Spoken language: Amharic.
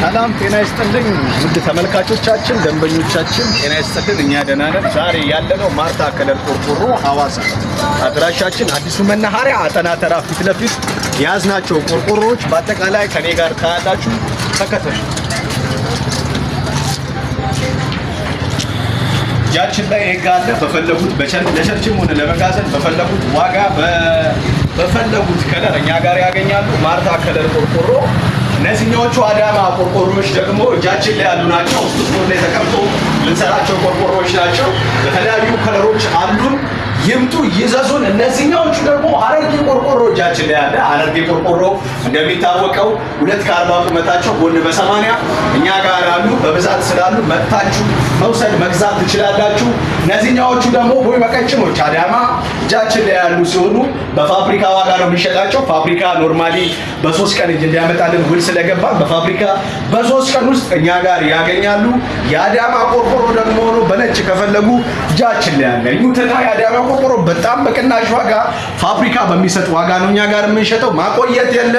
ሰላም ጤና ይስጥልኝ ውድ ተመልካቾቻችን ደንበኞቻችን ጤና ይስጥልኝ እኛ ደህና ነን ዛሬ ያለነው ማርታ ከለር ቆርቆሮ ሐዋሳ አድራሻችን አዲሱ መናኸሪያ አጠና ተራ ፊት ለፊት ያዝናቸው ቆርቆሮዎች በአጠቃላይ ከኔ ጋር ታያላችሁ ተከተሉ ያችን ላይ ይጋለ በፈለጉት ለቸርችም ሆነ ለመጋዘን በፈለጉት ዋጋ በፈለጉት ከለር እኛ ጋር ያገኛሉ ማርታ ከለር ቆርቆሮ እነዚህኞቹ አዳማ ቆርቆሮዎች ደግሞ እጃችን ላይ ያሉ ናቸው ስቶር ላይ ተቀምጦ ልንሰራቸው ቆርቆሮዎች ናቸው በተለያዩ ከለሮች አሉን ይምጡ ይዘዙን እነዚህኞቹ ደግሞ ሐረርጌ ቆርቆሮ እጃችን ላይ ያለ ሐረርጌ ቆርቆሮ እንደሚታወቀው 240 ቁመታቸው ጎን በ80 እኛ ጋር አሉ በብዛት ስላሉ መጥታችሁ መውሰድ መግዛት ትችላላችሁ እነዚህኞቹ ደግሞ ቦይ መቀጭኖች አዳማ እጃችን ላይ ያሉ ሲሆኑ በፋብሪካ ዋጋ ነው የሚሸጣቸው ፋብሪካ ኖርማሊ በ3 ቀን እንዲያመጣልን ውል ስለገባ በፋብሪካ በ3 ቀን ውስጥ እኛ ጋር ያገኛሉ የአዳማ ቆርቆሮ ደግሞ ነው በነጭ ከፈለጉ እጃችን ላይ ያለ ይሁንና የአዳማ ቆርቆሮ በጣም በቅናሽ ዋጋ ፋብሪካ በሚሰጥ ዋጋ ነው እኛ ጋር የምንሸጠው ማቆየት የለ